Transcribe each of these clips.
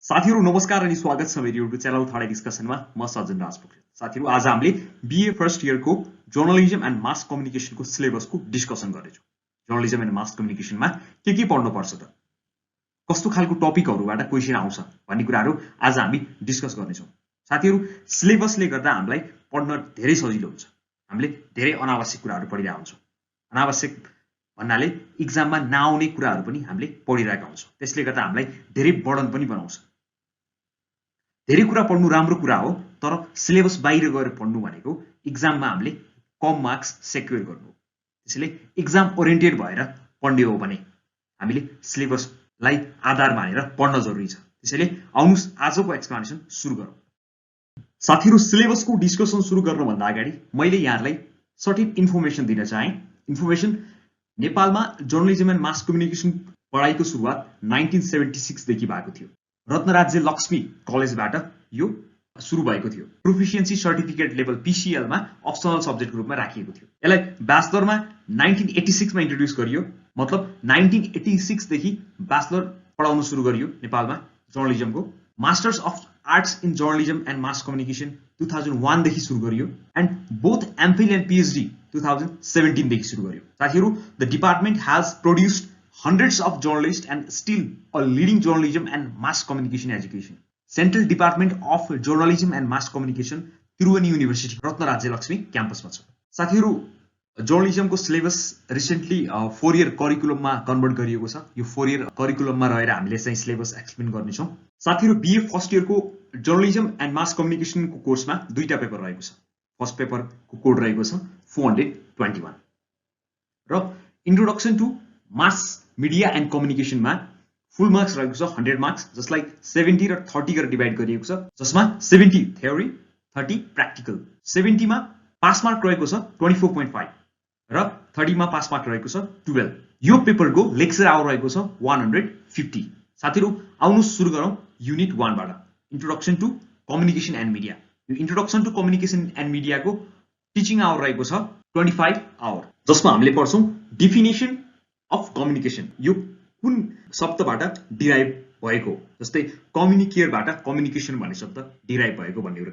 साथीहरु नमस्कार अनि स्वागत छ मेरो युट्युब च्यानल थर्ड डिस्कसनमा। म सज्जन राज पोखरेल। साथीहरु आज हामीले बीए फर्स्ट इयरको जर्नलिज्म एन्ड मास कम्युनिकेसनको सिलेबसको डिस्कसन गर्नेछौं। जर्नलिज्म एन्ड मास कम्युनिकेसनमा के पढ्नु पर्छ त, कस्तो खालको टपिकहरुबाट क्वेशन आउँछ भन्ने कुराहरु आज हामी डिस्कस गर्नेछौं। साथीहरु सिलेबसले गर्दा हामीलाई पढ्न धेरै सजिलो हुन्छ। हामीले धेरै अनावश्यक कुराहरु पढिरहेका हुन्छौं। अनावश्यक भन्नाले एक्जाममा नआउने कुराहरु पनि हामीले पढिरहेका हुन्छौं। त्यसले गर्दा हामीलाई धेरै बर्डन पनि बनाउँछ। धेरै कुरा पढ्नु राम्रो कुरा हो, तर सिलेबस बाहिर गएर पढ्नु भनेको एक्जाममा हामीले कम मार्क्स सेक्युर गर्नु हो। त्यसैले एक्जाम ओरिएन्टेड भएर पढ्ने हो भने हामीले सिलेबसलाई आधार मानेर पढ्न जरुरी छ। त्यसैले आउनुस् आजको एक्सप्लेनेसन सुरु गरौँ। साथीहरु सिलेबसको डिस्कसन सुरु गर्न भन्दा अगाडि मैले यहाँहरुलाई सर्टेन इन्फर्मेसन दिन चाहे। इन्फर्मेसन नेपालमा जर्नलिज्म एन्ड मास कम्युनिकेसन पढाइको सुरुवात 1976 देखि भएको थियो। रत्नराज्य लक्ष्मी कलेजबाट यो सुरु भएको थियो। प्रोफिसिएन्सी सर्टिफिकेट लेभल PCL मा अप्सनल सब्जेक्टको रूपमा राखिएको थियो। यसलाई ब्याचलरमा 1986 मा इन्ट्रोड्युस गरियो। मतलब 1986 देखि ब्याचलर पढाउन सुरु गरियो नेपालमा जर्नलिज्मको। Masters of arts in journalism and mass communication 2001 देखि सुरु गरियो and both MPhil and PhD 2017 देखि सुरु गरियो। साथीहरु the department has produced hundreds of journalists and still a leading journalism and mass communication education. Central Department of Journalism and Mass Communication, Tiruvani University, Ratna Rajya Laxmi क्याम्पसमा छ। साथीहरु जर्नलिज्मको सिलेबस रिसेन्टली 4 इयर करिकुलममा convert गरिएको छ। यो 4 इयर करिकुलममा रहेर हामीले चाहिँ सिलेबस एक्सप्लेन गर्नेछौं। साथीहरु बीए फर्स्ट इयरको जर्नलिज्म एन्ड मास कम्युनिकेसनको कोर्समा दुईटा पेपर रहेको छ। फर्स्ट पेपरको कोड रहेको छ 421 र introduction to mass media and कम्युनिकेसनमा फुल मार्क्स रहेको छ 100 मार्क्स, जसलाई 70 र 30 गरेर डिभाइड गरिएको छ। जसमा 70 थ्योरी 30 प्र्याक्टिकल। 70 मा पास मार्क रहेको छ 24.5 र 30 मा पास मार्क रहेको छ 12। यो पेपरको लेक्चर आवर रहेको छ 150। साथीहरु आउनुस् सुरु गरौँ युनिट 1 बाट। Introduction to communication and media. यो इन्ट्रोडक्सन टु कम्युनिकेसन एन्ड मिडियाको टिचिङ आवर रहेको छ 25 आवर, जसमा हामीले पढ्छौं डेफिनेसन अफ कम्युनिकेसन। यो कुन शब्दबाट डिराइभ भएको, जस्तै कम्युनिकेयरबाट कम्युनिकेसन भन्ने शब्द डिराइभ भएको भन्ने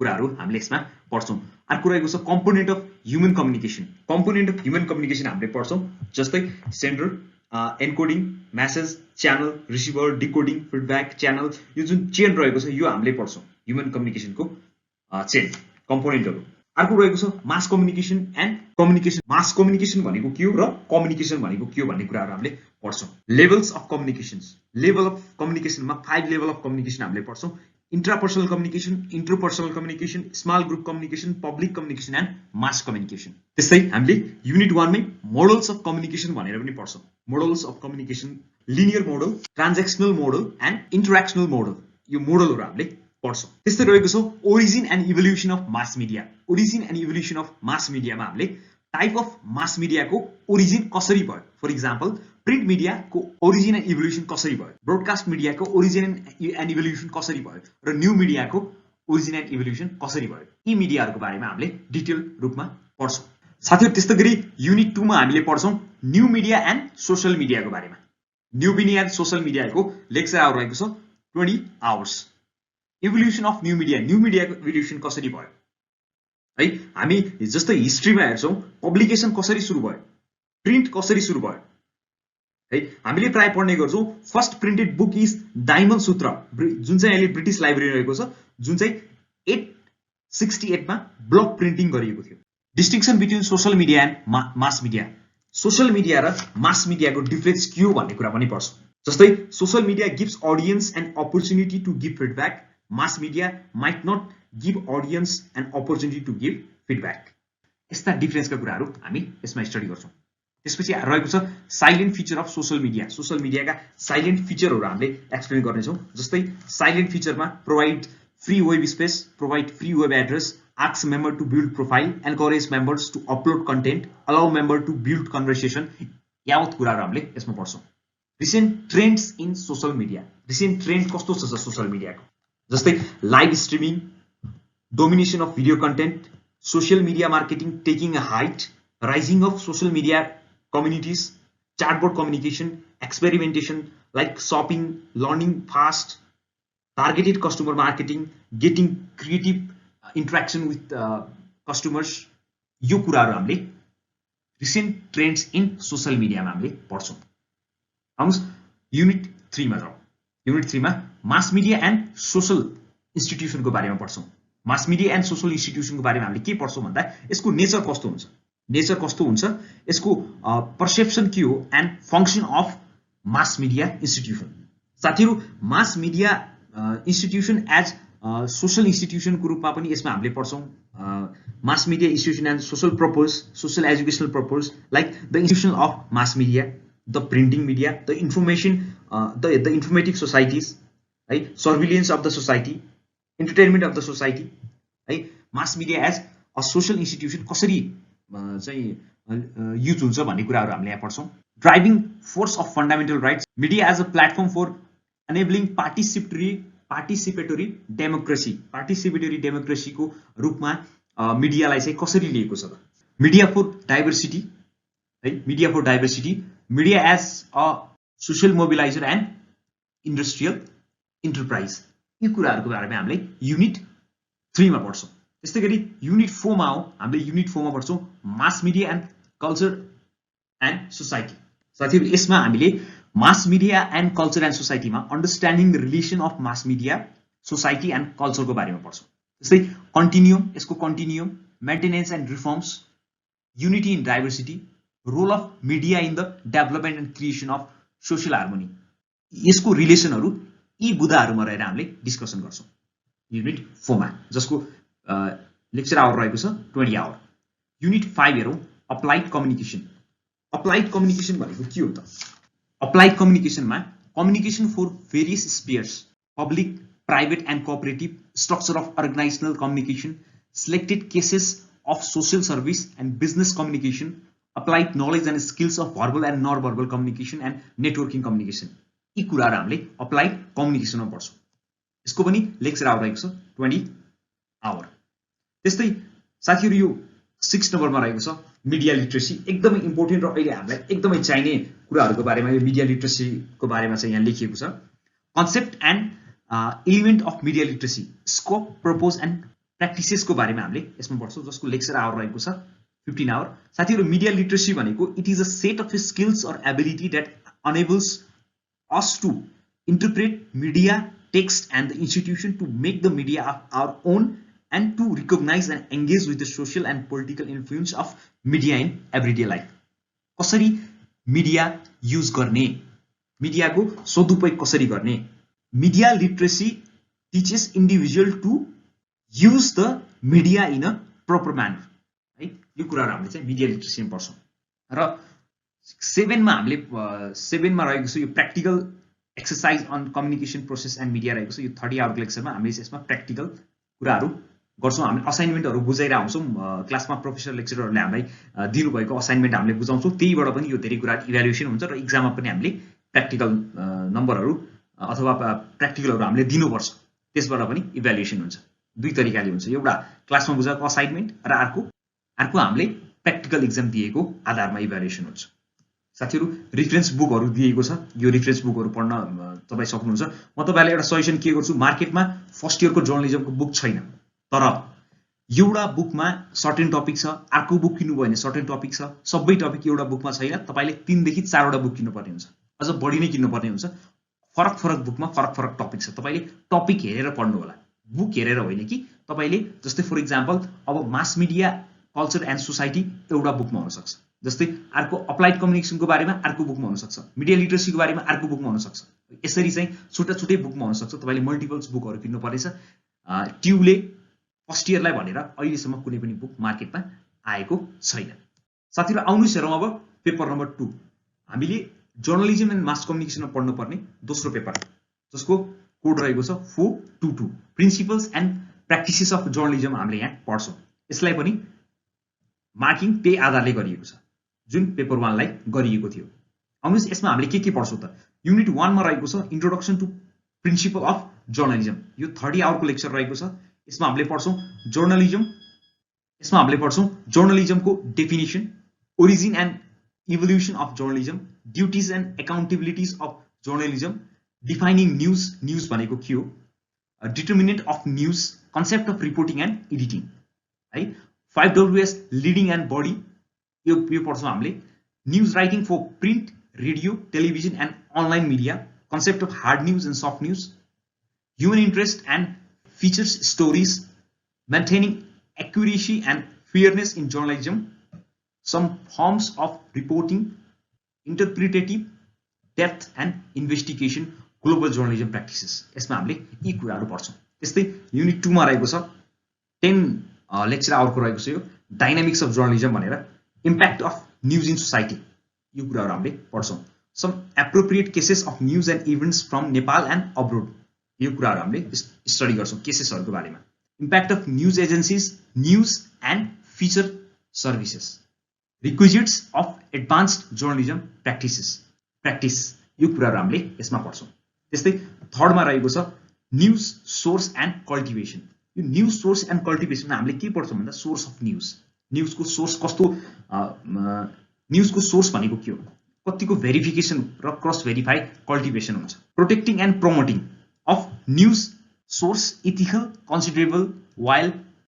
कुराहरु हामीले यसमा पढ्छौं। अर्को रहेको छ component of human communication. Component of human communication हामीले पढ्छौं, जस्तै sender, encoding, message, channel, receiver, decoding, feedback, channel. यो जुन चेन रहेको छ यो हामीले पढ्छौं, ह्युमन कम्युनिकेसनको चेन कम्पोनेन्टहरु। अर्को रहेको छ mass communication and communication. Mass communication भनेको के हो र कम्युनिकेसन भनेको के हो भन्ने कुराहरु हामीले पढ्छौं। Levels of communications. Level of कम्युनिकेसनमा 5 लेभल अफ कम्युनिकेसन हामीले पढ्छौं। Intrapersonal communication, interpersonal communication, small group communication, public communication and mass communication. त्यस्तै हामीले युनिट 1 मै मोडल्स अफ कम्युनिकेसन भनेर पनि पढ्छौं। Models of communication, linear model, transactional model and interactional model. यो मोडलहरु हामीले पढ्छौं। त्यस्तै रहेको छ origin and evolution of mass media. Origin and evolution of mass मिडियामा हामीले टाइप अफ मास मिडियाको ओरिजिन कसरी भयो। फर एक्जाम्पल प्रिन्ट मिडियाको ओरिजिन एन्ड इभोल्युसन कसरी भयो, ब्रोडकास्ट मिडियाको ओरिजिन एन्ड इभोल्युसन कसरी भयो र न्यू मिडियाको ओरिजिन एन्ड इभोल्युसन कसरी भयो। यी मिडियाहरुको बारेमा हामीले डिटेल रूपमा पढ्छौं। साथीहरु त्यस्तै गरी युनिट 2 मा हामीले पढ्छौं न्यू मिडिया एन्ड सोशल मिडियाको बारेमा। न्यू मिडिया एन्ड सोशल मिडियाको लेक्चर आवर रहेको छ 20 hours. Evolution of new media, new मिडियाको इभोल्युसन कसरी भयो है। हामी जस्तै हिस्ट्रीमा हेर्छौं पब्लिकेसन कसरी सुरु भयो, प्रिन्ट कसरी सुरु भयो है। हामीले प्राय पढ्ने गर्छौं first printed book is diamond सूत्र, जुन चाहिँ अहिले ब्रिटिश लाइब्रेरी रहेको छ, जुन चाहिँ 868 मा ब्लक प्रिन्टिङ गरिएको थियो। Distinction between social media and mass media. Social media र मास मिडियाको डिफरेन्स के हो भन्ने कुरा पनि पढ्छौं। जस्तै social media gives audience an opportunity to give feedback, mass media might not give audience an opportunity to give feedback. यस्ता डिफरेन्सका कुराहरु हामी यसमा स्टडी गर्छौं। त्यसपछि रहेको छ silent feature of social media. Social मिडियाका साइलेन्ट फिचरहरु हामीले एक्सप्लेन गर्नेछौं। जस्तै साइलेन्ट फिचरमा provide free web space, provide free web address, ask member to build profile, encourage members to upload content, allow member to build conversation. यावत कुराहरु हामीले यसमा पढ्छौं। Recent trends in social media. Recent trend कस्तो छ social मिडियाको, जस्तै live streaming, domination of video content, social media marketing taking a height, rising of social media communities, chatbot communication, experimentation like shopping, learning fast, targeted customer marketing, getting creative interaction with customers, यो कुराहरु हामीले recent trends in social मिडियामा हामीले पढ्छौं। आउनुस् unit 3 मा जाउँ। Unit 3 मा मास media and social इन्स्टिट्युसनको बारेमा पढ्छौं। Mass media and social इन्स्टिट्युसनको बारेमा हामीले के पढ्छौं भन्दा यसको नेचर कस्तो हुन्छ, यसको पर्सेप्सन के हो and function of mass media institution. साथीहरु, mass media institution as social इन्स्टिट्युसनको रूपमा पनि यसमा हामीले पढ्छौं। Mass media institution and social purpose, social educational purpose, like the institution of mass media, the printing media, the information, the informative societies, है, surveillance of the society, entertainment of the society, है। Mass media as a social institution कसरी चाहिँ use हुन्छ भन्ने कुराहरु हामीले यहाँ पढ्छौं। Driving force of fundamental rights, media as a platform for enabling participatory डेमोक्रेसीको रूपमा मिडियालाई चाहिँ कसरी लिएको छ त। मिडिया फर डाइभर्सिटी, है, media for diversity, media as a social mobiliser and industrial enterprise, यी कुराहरुको बारेमा हामीले युनिट 3 मा पढ्छौं। त्यस्तै गरी युनिट 4 मा हामीले युनिट 4 मा पढ्छौं mass media and culture and society. साथीहरु, यसमा हामीले mass media and culture and सोसाइटीमा understanding the relation of mass media, society and कल्चरको बारेमा पढ्छौं। त्यस्तै कन्टिन्युम, यसको continuum, maintenance and reforms, unity in diversity, role of media in the development and creation of social harmony, यसको रिलेसनहरु यी बुदाहरुमा रहेर हामीले डिस्कसन गर्छौं युनिट 4 मा, जसको लेक्चर आवर रहेको छ 20 आवर। युनिट 5 हेरौं, अप्लाइड कम्युनिकेसन। अप्लाइड कम्युनिकेसन भनेको के हो त? अप्लाइड कम्युनिकेसनमा communication for various spheres, public, private and cooperative, structure of organisational communication, selected cases of social service and business communication, applied knowledge and skills of verbal and non verbal communication and networking communication, यी कुराहरु हामीले applied कम्युनिकेसनमा पढ्छौं। यसको पनि lecture our रहेको छ 20 our. त्यस्तै साथीहरु, यो 6 नम्बरमा रहेको छ मिडिया लिटरेसी, एकदमै इम्पोर्टेन्ट र अहिले हामीलाई एकदमै चाहिने कुराहरुको बारेमा यो मिडिया लिटरेसीको बारेमा चाहिँ यहाँ लेखिएको छ। Concept and element of media literacy, scope, purpose and प्र्याक्टिसेसको बारेमा हामीले यसमा पढ्छौं, जसको लेक्चर आवर रहेको छ 15 आवर। साथीहरु, मिडिया लिटरेसी भनेको it is a set of skills or ability that enables us to interpret media, text and the institution to make the media our own and to recognize and engage with the social and political influence of media in everyday life. कसरी media use गर्ने, मिडियाको सदुपयोग कसरी गर्ने। Media literacy teaches individual to use the media in a proper manner, है। यो कुराहरु हामीले चाहिँ मिडिया लिटरेसीमा पढ्छौं। र 7 मा हामीले 7 मा रहेको छ यो practical exercise on communication process and media रहेको छ। यो 30 आवरको लेक्चरमा हामीले यसमा प्र्याक्टिकल कुराहरु गर्छौं। हामीले असाइनमेन्टहरु बुझाइरा आउँछौं, क्लासमा प्रोफेसर लेक्चररहरुले हामीलाई दिनुभएको असाइनमेन्ट हामीले बुझाउँछौं, त्यहीबाट पनि यो धेरै कुरा इभ्यालुएसन हुन्छ र एक्जाममा पनि हामीले प्र्याक्टिकल नम्बरहरु अथवा प्र्याक्टिकलहरु हामीले दिनुपर्छ, त्यसबाट पनि इभ्यालुएसन हुन्छ। दुई तरिकाले हुन्छ, एउटा क्लासमा बुझाएको असाइनमेन्ट र अर्को हामीले प्र्याक्टिकल एक्जाम दिएको आधारमा इभ्यालुएसन हुन्छ। साथीहरु, रेफरेन्स बुकहरु दिएको छ, यो रेफरेन्स बुकहरु पढ्न तपाई सक्नुहुन्छ। म तपाईहरुलाई एउटा सजेसन के गर्छु, मार्केटमा फर्स्ट इयरको जर्नलिजमको बुक छैन, तर एउटा बुकमा सर्टेन टपिक छ, अर्को बुक किन्नु भयो भने सर्टेन टपिक छ, सबै टपिक एउटा बुकमा छैन, तपाईले 3 देखि 4 वटा बुक किन्नुपर्ने हुन्छ, अझ बढी नै किन्नुपर्ने हुन्छ। फरक बुकमा फरक टपिक छ, तपाईले टपिक हेरेर पढ्नु होला, बुक हेरेर होइन कि। तपाईले जस्तै फर एक्जाम्पल अब mass media, culture and society एउटा बुकमा हुन सक्छ, जस्तै अर्को अप्लाइड कम्युनिकेसनको बारेमा अर्को बुकमा हुन सक्छ, मिडिया लिटरेसीको बारेमा अर्को बुकमा हुन सक्छ। यसरी चाहिँ छुट्टै बुकमा हुन सक्छ, तपाईले मल्टिपल्स बुकहरु किन्नु पर्छ। ट्युले फर्स्ट इयरलाई भनेर अहिलेसम्म कुनै पनि बुक मार्केटमा आएको छैन। साथीहरु, आउनुस् हेरौं अब पेपर नम्बर 2। हामीले जर्नलिजम एन्ड मास कम्युनिकेसनमा पढ्नु पर्ने दोस्रो पेपर, जसको कोड रहेको छ 422, principles and practices of journalism हामीले यहाँ पढ्छौं। यसलाई पनि मार्किङ त्यही आधारले गरिएको छ जुन पेपर 1 लाई गरिएको थियो। आउनुस् यसमा हामीले के पढ्छौं त? युनिट 1 मा रहेको छ introduction to principle of journalism, यो 30 आवरको लेक्चर रहेको छ। यसमा हामीले पढ्छौं जर्नलिजमको definition, origin and evolution of journalism, duties and accountabilities of journalism, defining news भनेको के हो, determinant of news, concept of reporting and editing है 5Ws leading and body यो पढ्छौं हामीले news writing for print, radio, television and online media, concept of hard news and soft news, human interest and features stories, maintaining accuracy and fairness in journalism, some forms of reporting, interpretative depth and investigation, global journalism practices. यसमा हामीले यी कुराहरु पढ्छौं। त्यस्तै unit 2 मा रहेको छ 10 lecture आवरको रहेको छ यो डायनामिक्स अफ जर्नलिजम भनेर impact of news in society यो कुराहरु हामीले पढ्छौं। Some appropriate cases of news and events from Nepal and abroad यो कुराहरु हामीले स्टडी गर्छौं केसेसहरुको बारेमा। Impact of news agencies, news and feature services, requisites of advanced journalism practice यो कुराहरु हामीले यसमा पढ्छौं। त्यस्तै थर्ड मा रहेको छ न्यूज सोर्स एन्ड कल्टिभेसन। यो न्यूज सोर्स एन्ड कल्टिभेसनमा हामीले के पढ्छौं भन्दा सोर्स अफ न्यूज, न्यूजको सोर्स कस्तो, न्यूजको सोर्स भनेको के हो, कतिको भेरिफिकेसन र क्रस भेरिफाई कल्टिभेसन हुन्छ। Protecting and promoting of news source, ethical considerable while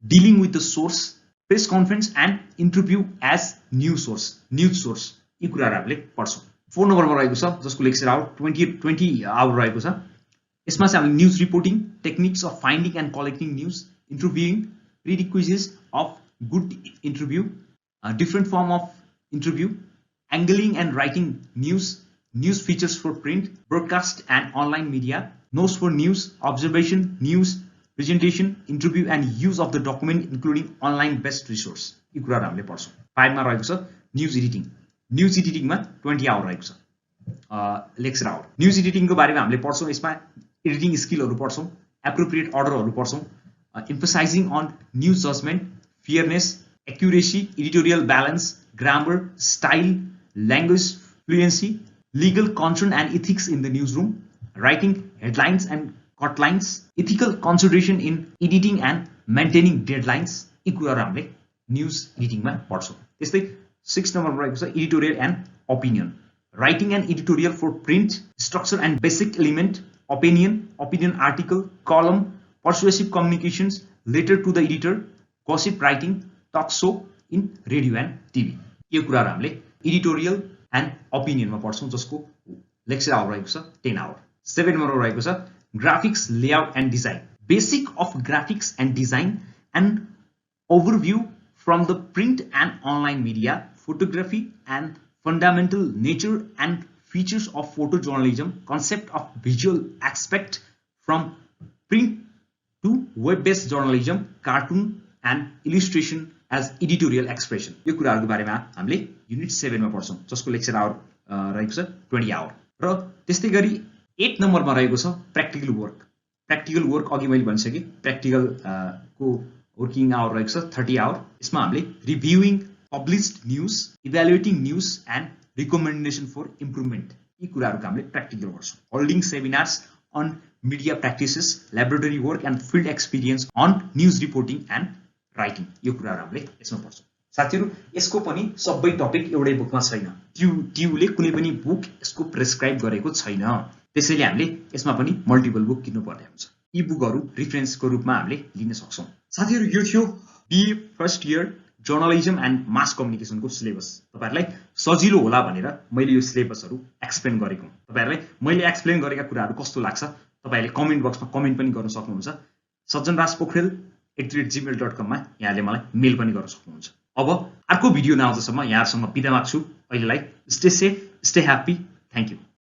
dealing with the source, press conference and interview as news source यी कुराहरु हामीले पढ्छौं। 4 नम्बरमा रहेको छ जसको लेक्चर आवर 20 आवर रहेको छ। यसमा चाहिँ हामीले news reporting, techniques of finding and collecting news, interviewing, prerequisites of good interview, different form of interview, angling and writing news, news features for print, broadcast and online media, notes for news, observation, news presentation, interview and use of the document including online based resource यी कुराहरु हामीले पढ्छौं। 5 मा रहेको छ news editing. News एडिटिङमा 20 hour रहेको छ लेक्चर आवर। न्यूज एडिटिङको बारेमा हामीले पढ्छौं। यसमा एडिटिङ स्किलहरु पढ्छौं, एप्रोप्रिएट अर्डरहरु पढ्छौं, emphasising on news judgement, fairness, accuracy, editorial balance, grammar, style, language fluency, legal concern and ethics in the news room, writing headlines and cutlines, ethical consideration in editing and maintaining deadlines यी कुराहरु हामीले news एडिटिङमा पढ्छौं। त्यस्तै 6 नम्बरमा रहेको छ editorial and opinion, writing and editorial for print, structure and basic element, opinion article, column, persuasive communications, letter to the editor, gossip writing, talk show in radio and TV यो कुराहरु हामीले एडिटोरियल एन्ड ओपिनियनमा पढ्छौं जसको lecture our रहेको छ 10 our. 7 नम्बरमा रहेको छ graphics, layout and design, basic of graphics and design and overview from the print and online media, photography and fundamental nature and features of photojournalism, concept of visual aspect from print to web-based journalism, cartoon and illustration as editorial expression यो कुराहरुको बारेमा हामीले unit 7 मा पढ्छौं जसको lecture our रहेको छ 20 our. र त्यस्तै गरी 8 नम्बरमा रहेको छ प्र्याक्टिकल वर्क। प्र्याक्टिकल वर्क अघि मैले भनिसके, प्र्याक्टिकल को वर्किङ आवर रहेको छ 30 आवर। यसमा हामीले reviewing published news, evaluating news and recommendation for improvement यी कुराहरुको हामीले प्र्याक्टिकल गर्छौं। Holding seminars on media practices, laboratory work and field experience on news reporting and writing यो कुराहरु हामीले यसमा पढ्छौं। साथीहरु यसको पनि सबै टपिक एउटै बुकमा छैन, ट्युले कुनै पनि बुक यसको प्रेस्क्राइब गरेको छैन, त्यसैले हामीले यसमा पनि मल्टिपल बुक किन्नु पर्ने हुन्छ। यी बुकहरु रेफरेन्सको रूपमा हामीले लिन सक्छौं। साथीहरु यो थियो BA first year journalism and mass कम्युनिकेसनको सिलेबस। तपाईहरुलाई सजिलो होला भनेर मैले यो सिलेबसहरु एक्सप्लेन गरेको। तपाईहरुलाई मैले एक्सप्लेन गरेका कुराहरु कस्तो लाग्छ तपाईहरुले कमेन्ट बक्समा कमेन्ट पनि गर्न सक्नुहुन्छ। sajjanrajpokhel@gmail.com मा यहाँले मलाई मेल पनि गर्न सक्नुहुन्छ। अब अर्को भिडियो नआउँदासम्म यहाँहरुसँग बिदा माग्छु। अहिलेलाई stay safe, stay happy, thank you.